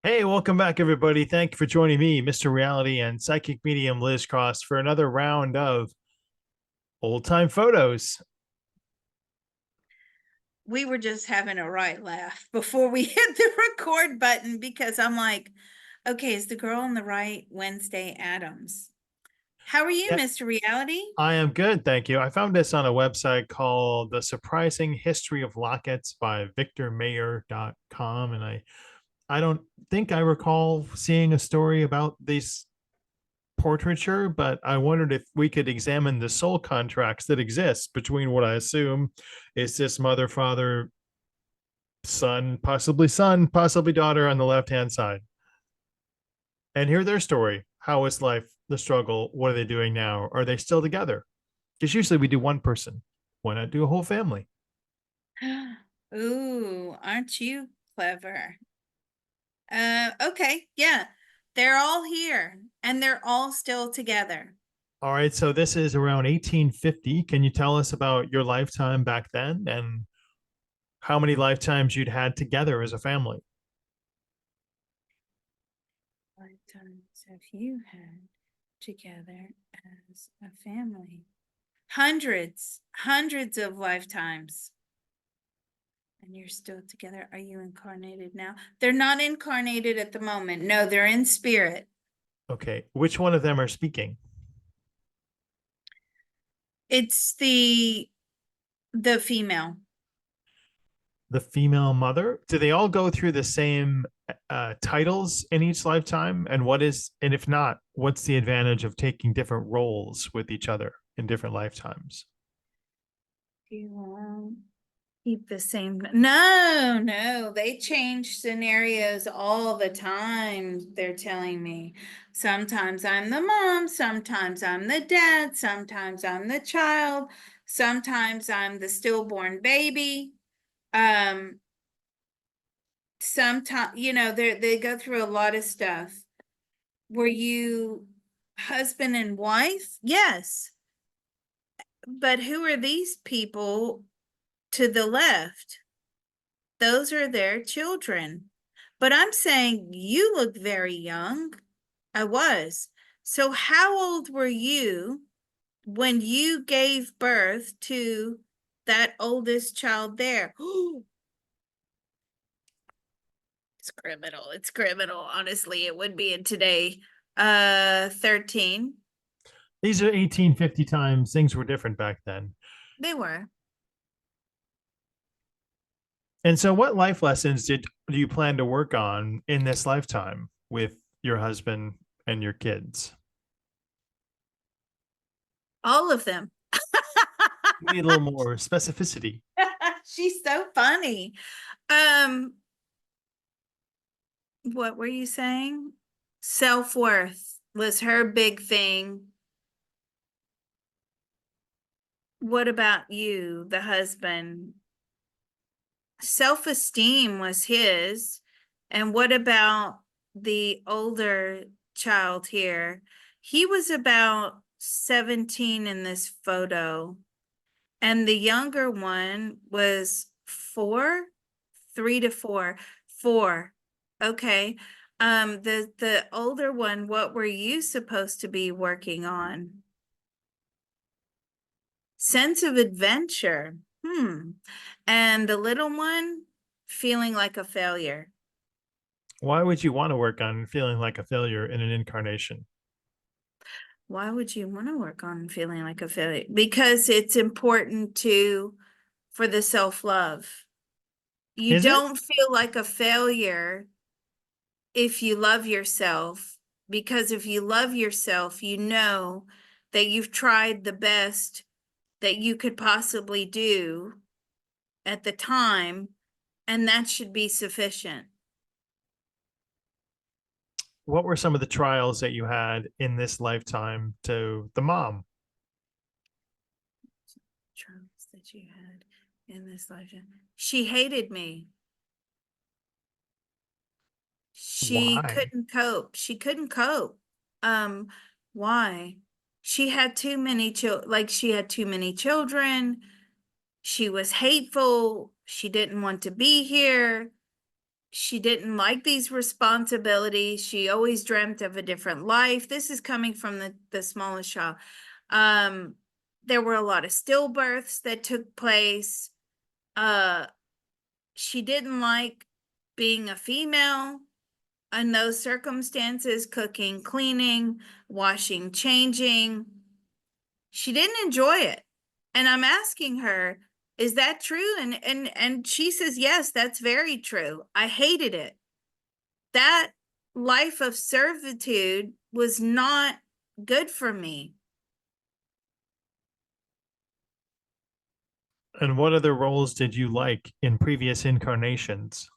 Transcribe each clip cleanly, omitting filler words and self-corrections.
Hey, welcome back, everybody. Thank you for joining me, Mr. Reality and psychic medium Liz Cross, for another round of old time photos. We were just having a right laugh before we hit the record button because I'm like, okay, is the girl on the right Wednesday Adams? How are you, Yeah, Mr. Reality? I am good. Thank you. I found this on a website called The Surprising History of Lockets by victormayer.com. And I don't think I recall seeing a story about this portraiture, but I wondered if we could examine the soul contracts that exist between what I assume is this mother, father, son, possibly daughter on the left hand side, and hear their story. How is life, the struggle? What are they doing now? Are they still together? Because usually we do one person. Why not do a whole family? Ooh, aren't you clever? Okay, yeah. They're all here and they're all still together. All right, so this is around 1850. Can you tell us about your lifetime back then and how many lifetimes you'd had together as a family? Lifetimes have you had together as a family? Hundreds of lifetimes. And you're still together. Are you incarnated now? They're not incarnated at the moment. No, they're in spirit. Okay, which one of them are speaking? It's the female. The female mother? Do they all go through the same titles in each lifetime? And if not, what's the advantage of taking different roles with each other in different lifetimes? Do you want keep the same? No, no, they change scenarios all the time. They're telling me. Sometimes I'm the mom, sometimes I'm the dad, sometimes I'm the child, sometimes I'm the stillborn baby. Um, Sometimes, they go through a lot of stuff. Were you husband and wife? Yes. But who are these people to the left? Those are their children. But I'm saying you look very young. I was. So how old were you when you gave birth to that oldest child there? It's criminal. It's criminal. Honestly, it would be in today. 13. These are 1850 times. Things were different back then. They were. And so, what life lessons do you plan to work on in this lifetime with your husband and your kids? All of them. We need a little more specificity. She's so funny. Um, what were you saying? Self-worth was her big thing. What about you, the husband? Self-esteem was his. And what about the older child here? He was about 17 in this photo, and the younger one was 4, 3 to 4, 4. Okay. The older one, what were you supposed to be working on? Sense of adventure. And the little one feeling like a failure. Why would you want to work on feeling like a failure in an incarnation? Why would you want to work on feeling like a failure? Because it's important for the self-love. You Is it? don't feel like a failure if you love yourself, because if you love yourself, you know that you've tried the best that you could possibly do at the time, and that should be sufficient. What were some of the trials that you had in this lifetime to the mom? Trials that you had in this lifetime. She hated me. She Why? couldn't cope. She couldn't cope. Um, why? She had too many she had too many children. She was hateful. She didn't want to be here. She didn't like these responsibilities. She always dreamt of a different life. This is coming from the smallest child. Um, there were a lot of stillbirths that took place. Uh, she didn't like being a female in those circumstances, cooking, cleaning, washing, changing. She didn't enjoy it. And I'm asking her, is that true? And she says, yes, that's very true. I hated it. That life of servitude was not good for me. And what other roles did you like in previous incarnations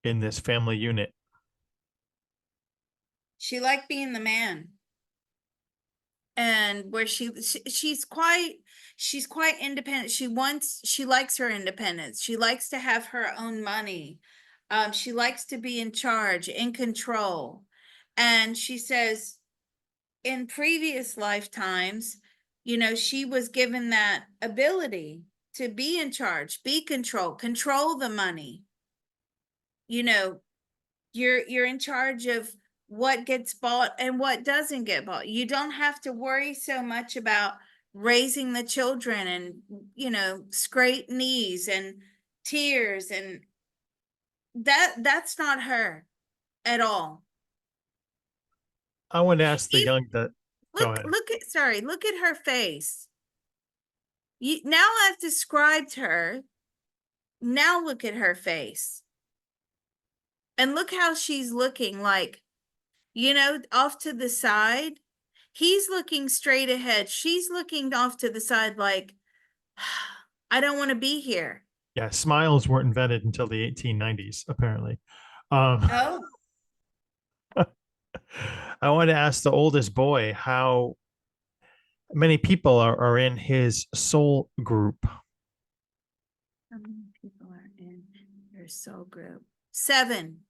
in this family unit? She liked being the man. And where she's quite independent. She likes her independence. She likes to have her own money. She likes to be in charge, in control. And she says in previous lifetimes, she was given that ability to be in charge, be control the money. You know, you're in charge of what gets bought and what doesn't get bought. You don't have to worry so much about raising the children and scraped knees and tears, and that's not her at all. I want to ask the Even, young that. Go ahead. look at her face. Now I've described her. Now look at her face. And look how she's looking, like, off to the side. He's looking straight ahead. She's looking off to the side, like, I don't want to be here. Yeah, smiles weren't invented until the 1890s, apparently. Um, Oh, I want to ask the oldest boy how many people are in his soul group. how many people are in your soul group? 7.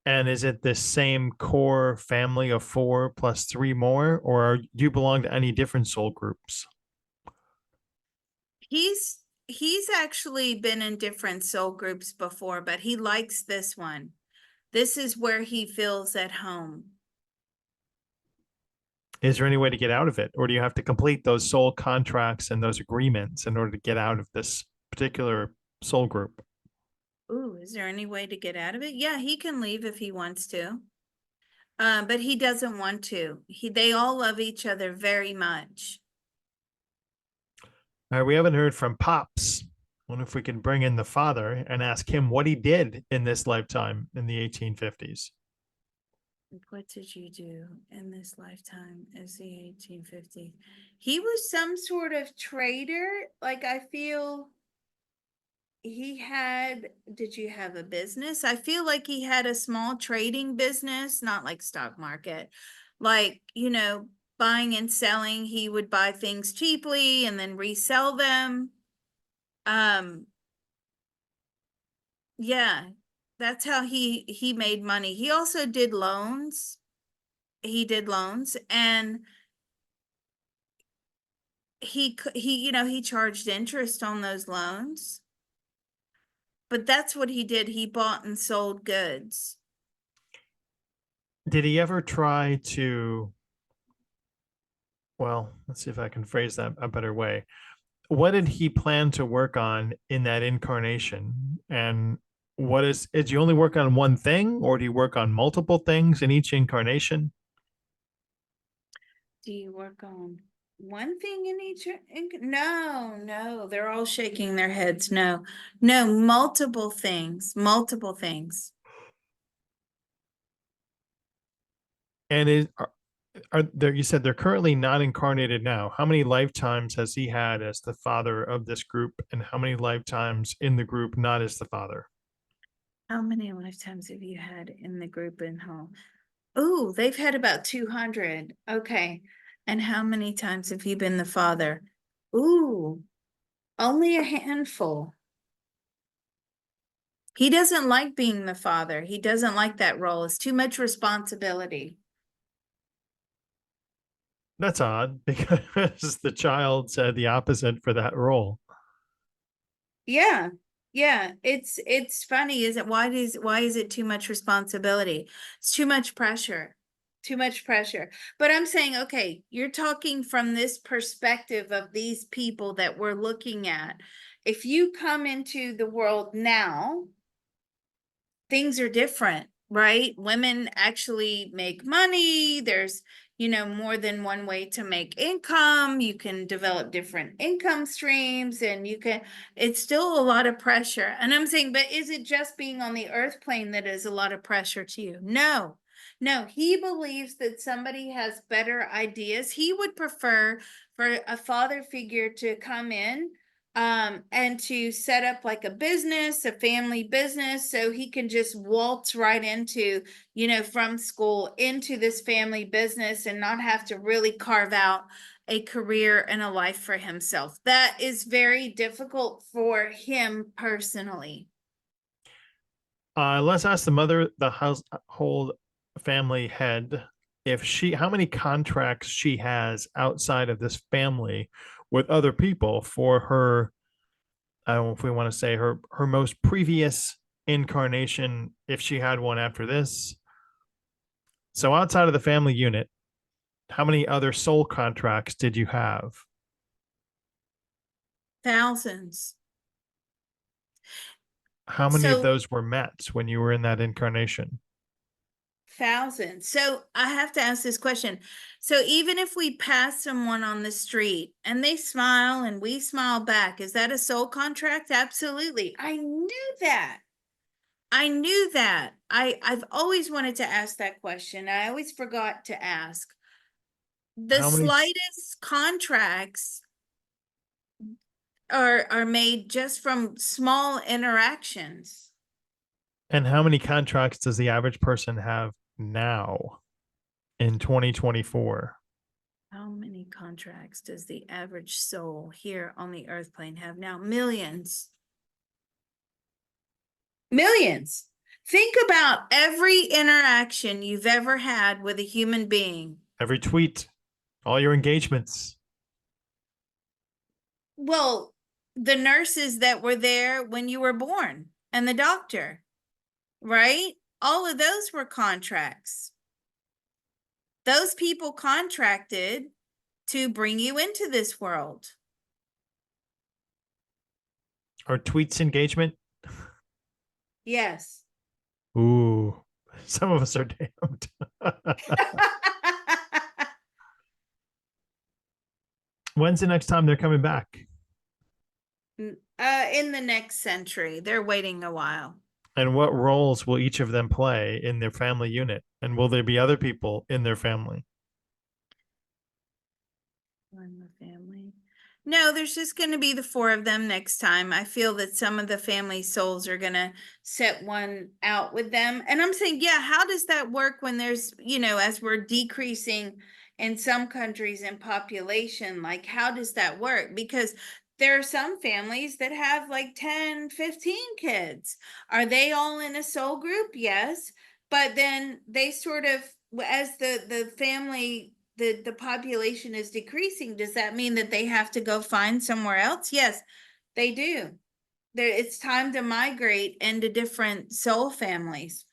And is it the same core family of four plus three more, or do you belong to any different soul groups? He's actually been in different soul groups before, but he likes this one. This is where he feels at home. Is there any way to get out of it, or do you have to complete those soul contracts and those agreements in order to get out of this particular soul group? Ooh, is there any way to get out of it? Yeah, he can leave if he wants to. But he doesn't want to. They all love each other very much. All right, we haven't heard from Pops. I wonder if we can bring in the father and ask him what he did in this lifetime in the 1850s. What did you do in this lifetime as the 1850s? He was some sort of trader. Like, I feel did you have a business? I feel like he had a small trading business, not like stock market, like, buying and selling. He would buy things cheaply and then resell them. Um, yeah, that's how he made money. He also did loans. He did loans, and he charged interest on those loans. But that's what he did. He bought and sold goods. Did he ever try to, well, let's see if I can phrase that a better way. What did he plan to work on in that incarnation? And did you only work on one thing, or do you work on multiple things in each incarnation? Do you work on one thing in each? No, no, they're all shaking their heads. No, no, multiple things, multiple things. And are there, you said they're currently not incarnated now. How many lifetimes has he had as the father of this group, and how many lifetimes in the group not as the father? How many lifetimes have you had in the group and home? Oh, they've had about 200. Okay. And how many times have you been the father? Ooh, only a handful. He doesn't like being the father. He doesn't like that role. It's too much responsibility. That's odd because the child said the opposite for that role. Yeah. Yeah, it's funny, is it? Why is it too much responsibility? It's too much pressure. Too much pressure. But I'm saying, okay, you're talking from this perspective of these people that we're looking at. If you come into the world now, things are different, right? Women actually make money. There's, more than one way to make income. You can develop different income streams and it's still a lot of pressure. And I'm saying, but is it just being on the earth plane that is a lot of pressure to you? No. No, he believes that somebody has better ideas. He would prefer for a father figure to come in and to set up like a business, a family business, so he can just waltz right into, from school into this family business and not have to really carve out a career and a life for himself. That is very difficult for him personally. Let's ask the household family head, how many contracts she has outside of this family with other people for her. I don't know if we want to say her most previous incarnation, if she had one after this. So outside of the family unit, how many other soul contracts did you have? Thousands. How many of So those were met when you were in that incarnation? thousands. So I have to ask this question. So even if we pass someone on the street and they smile and we smile back, is that a soul contract? Absolutely. I knew that. I knew that. I've always wanted to ask that question. I always forgot to ask. The How many slightest contracts are made just from small interactions. and how many contracts does the average person have now in 2024? How many contracts does the average soul here on the earth plane have now? Millions. Millions. Think about every interaction you've ever had with a human being. Every tweet, all your engagements. Well, the nurses that were there when you were born and the doctor, right? All of those were contracts. Those people contracted to bring you into this world. Our tweets engagement. Yes. Ooh, some of us are damned. When's the next time they're coming back? In the next century. They're waiting a while. And what roles will each of them play in their family unit? And will there be other people in their family? I'm the family. No, there's just going to be the four of them next time. I feel that some of the family souls are going to set one out with them. And I'm saying, yeah, how does that work when there's, as we're decreasing in some countries in population, like how does that work? Because there are some families that have like 10, 15 kids. Are they all in a soul group? Yes. But then they sort of, as the family, the population is decreasing, does that mean that they have to go find somewhere else? Yes, they do. It's time to migrate into different soul families.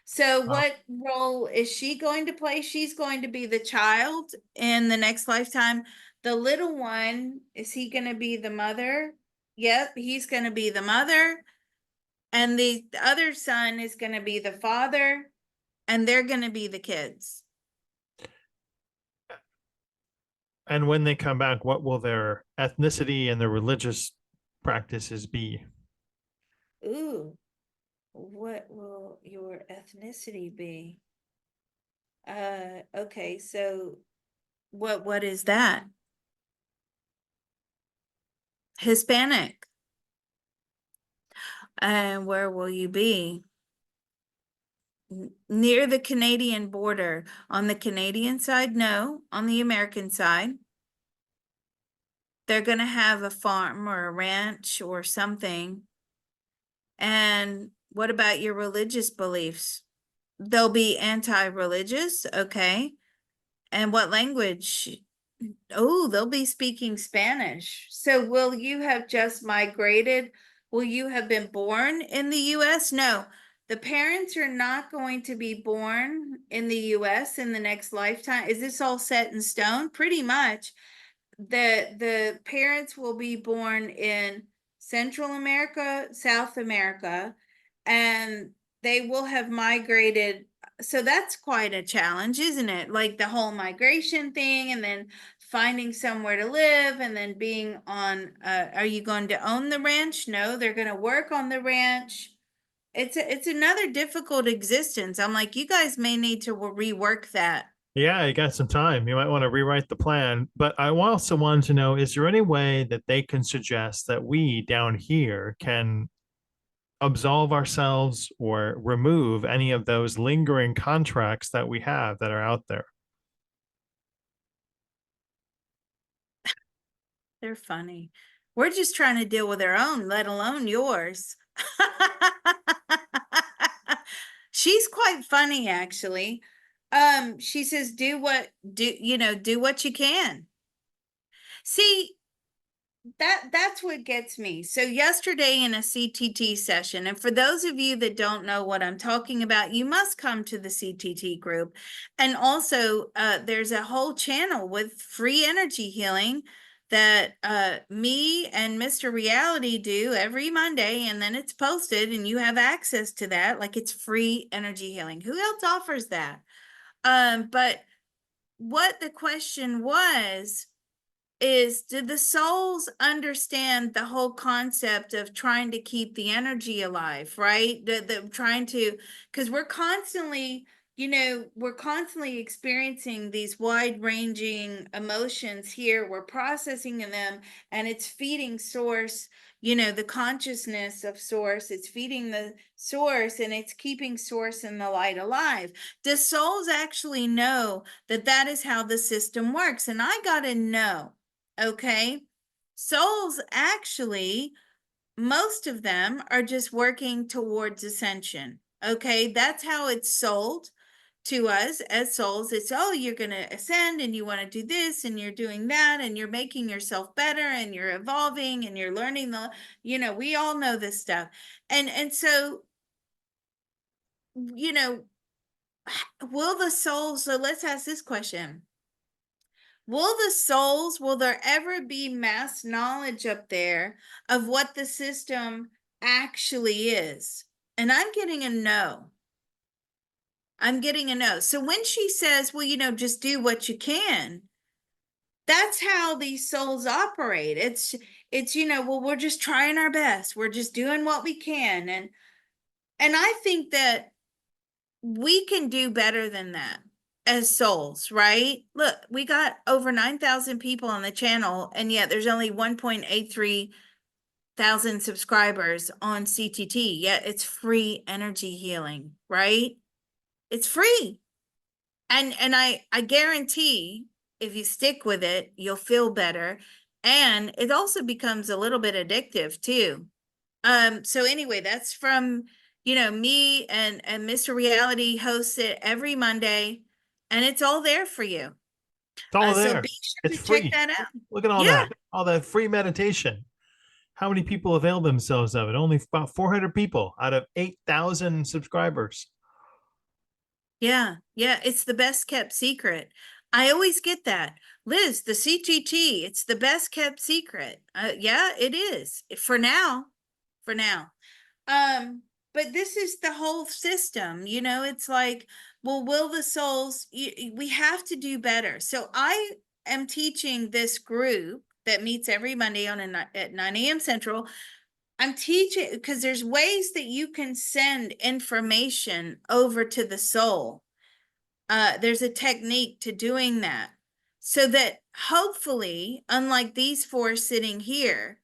So Wow. what role is she going to play? She's going to be the child in the next lifetime. The little one, is he going to be the mother? Yep, he's going to be the mother. And the other son is going to be the father, and they're going to be the kids. And when they come back, what will their ethnicity and their religious practices be? Ooh, what will your ethnicity be? Okay, so what is that? Hispanic. And where will you be? Near the Canadian border. On the Canadian side, no. On the American side, they're going to have a farm or a ranch or something. And what about your religious beliefs? They'll be anti-religious, okay. And what language? Oh, they'll be speaking Spanish. So will you have just migrated will you have been born in the US? No, the parents are not going to be born in the US in the next lifetime. Is this all set in stone? Pretty much. The parents will be born in Central America, South America, and they will have migrated. So that's quite a challenge, isn't it? Like the whole migration thing, and then finding somewhere to live, and then being on. Are you going to own the ranch? No, they're going to work on the ranch. It's another difficult existence. I'm like, you guys may need to rework that. Yeah, you got some time. You might want to rewrite the plan. But I also wanted to know, is there any way that they can suggest that we down here can absolve ourselves or remove any of those lingering contracts that we have that are out there? They're funny. We're just trying to deal with our own, let alone yours. She's quite funny, actually. She says, do what you can. See, that's what gets me. So yesterday in a CTT session, and for those of you that don't know what I'm talking about, you must come to the CTT group. And also, there's a whole channel with free energy healing that me and Mr. Reality do every Monday, and then it's posted, and you have access to that. Like, it's free energy healing. Who else offers that? But what the question was is, did the souls understand the whole concept of trying to keep the energy alive, right? The trying to, because we're constantly experiencing these wide ranging emotions here. We're processing them, and it's feeding source, the consciousness of source. It's feeding the source, and it's keeping source and the light alive. Does souls actually know that that is how the system works? And I got to know. Okay. Souls actually, most of them are just working towards ascension. Okay. That's how it's sold to us as souls. It's, oh, you're going to ascend and you want to do this and you're doing that and you're making yourself better and you're evolving and you're learning we all know this stuff. And so, you know, will the souls, so let's ask this question. Will there ever be mass knowledge up there of what the system actually is? And I'm getting a no. I'm getting a no. So when she says, well, just do what you can, that's how these souls operate. It's, well, we're just trying our best. We're just doing what we can. And I think that we can do better than that as souls, right? Look, we got over 9,000 people on the channel, and yet there's only 1.83 thousand subscribers on CTT, yet it's free energy healing, right? It's free. And I guarantee if you stick with it, you'll feel better. And it also becomes a little bit addictive too. So anyway, that's from, me and Mr. Reality hosts it every Monday, and it's all there for you. It's all So be there. sure It's to check free. that out. Look at Yeah, all that free meditation. How many people avail themselves of it? Only about 400 people out of 8,000 subscribers. yeah, yeah. It's the best kept secret. I always get that. Liz, the CTT, it's the best kept secret. Yeah, it is. For now. For now. Um, but this is the whole system, it's like, well, will the souls, we have to do better. So I am teaching this group that meets every Monday at 9 a.m. Central. I'm teaching because there's ways that you can send information over to the soul. There's a technique to doing that so that hopefully, unlike these four sitting here,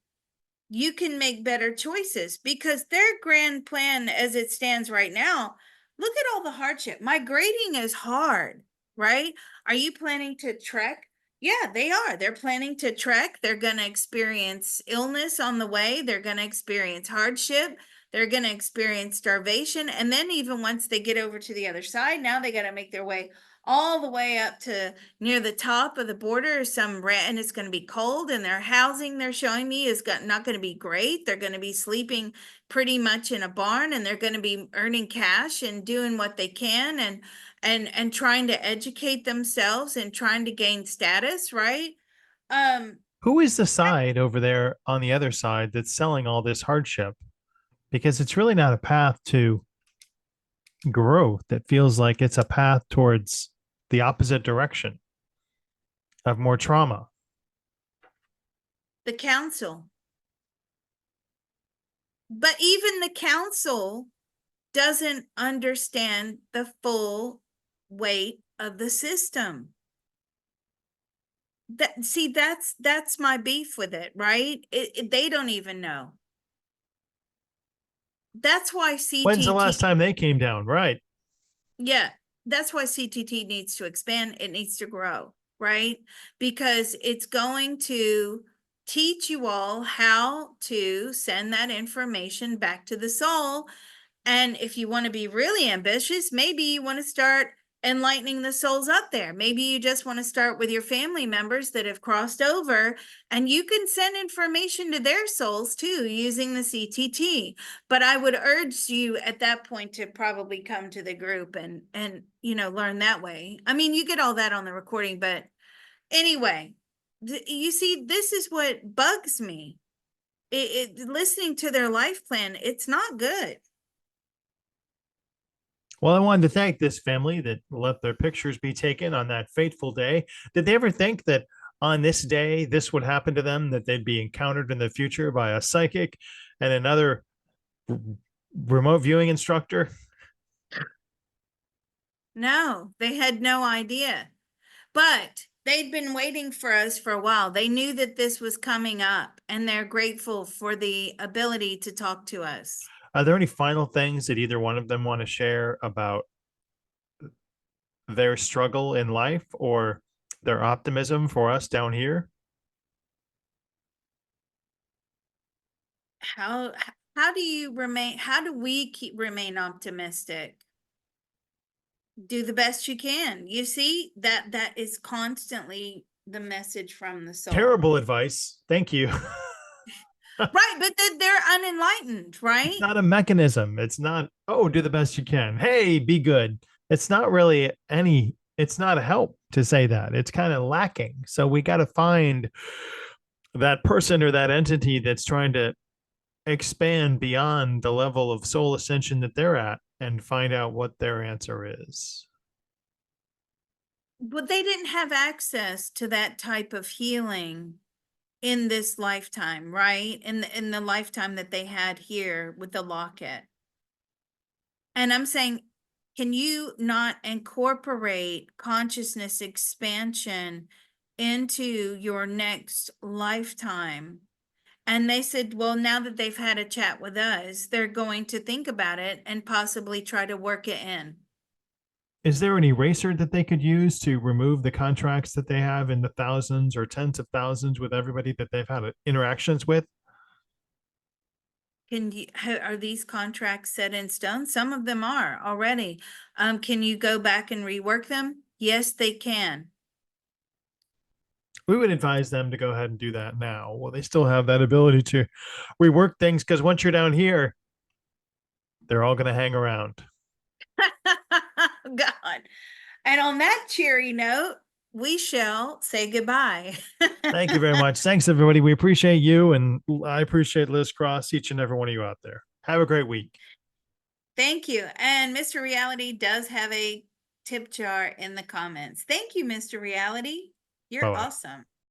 you can make better choices because their grand plan as it stands right now, look at all the hardship. Migrating is hard, right? Are you planning to trek? Yeah, they are. They're planning to trek. They're going to experience illness on the way. They're going to experience hardship. They're going to experience starvation. And then even once they get over to the other side, now they got to make their way all the way up to near the top of the border, and it's going to be cold, and their housing they're showing me is not going to be great. They're going to be sleeping pretty much in a barn, and they're going to be earning cash and doing what they can, and trying to educate themselves and trying to gain status, right? Um, Who is the side over there on the other side that's selling all this hardship? Because it's really not a path to growth. It feels like it's a path towards the opposite direction of more trauma. the council. But even the council doesn't understand the full weight of the system. That's my beef with it, right? They don't even know. That's why When's the last CTT, time they came down? Right. yeah, that's why CTT needs to expand. It needs to grow, right? Because it's going to teach you all how to send that information back to the soul. And if you want to be really ambitious, maybe you want to start enlightening the souls up there. Maybe you just want to start with your family members that have crossed over, and you can send information to their souls too using the CTT. But I would urge you at that point to probably come to the group and learn that way. I mean, you get all that on the recording, but anyway, you see, this is what bugs me. Listening to their life plan, it's not good. Well, I wanted to thank this family that let their pictures be taken on that fateful day. Did they ever think that on this day this would happen to them, that they'd be encountered in the future by a psychic and another remote viewing instructor? No, they had no idea. But they'd been waiting for us for a while. They knew that this was coming up, and they're grateful for the ability to talk to us. Are there any final things that either one of them want to share about their struggle in life or their optimism for us down here? How how do you remain how do we remain optimistic? Do the best you can. You see, that is constantly the message from the soul. Terrible advice. Thank you. Right, but they're unenlightened, It's right? not a mechanism. It's not, oh, do the best you can. Hey, be good. It's not really it's not a help to say that. It's kind of lacking. So we got to find that person or that entity that's trying to expand beyond the level of soul ascension that they're at and find out what their answer is. But they didn't have access to that type of healing in this lifetime, right? In the lifetime that they had here with the locket. And I'm saying, can you not incorporate consciousness expansion into your next lifetime? And they said, well, now that they've had a chat with us, they're going to think about it and possibly try to work it in. Is there an eraser that they could use to remove the contracts that they have in the thousands or tens of thousands with everybody that they've had interactions with? Are these contracts set in stone? Some of them are already. Can you go back and rework them? Yes, they can. We would advise them to go ahead and do that now. Well, they still have that ability to rework things because once you're down here, they're all going to hang around. God. And on that cheery note, we shall say goodbye. Thank you very much. Thanks, everybody. We appreciate you, and I appreciate Liz Cross, each and every one of you out there. Have a great week. Thank you. And Mr. Reality does have a tip jar in the comments. Thank you, Mr. Reality. You're Bye bye. awesome.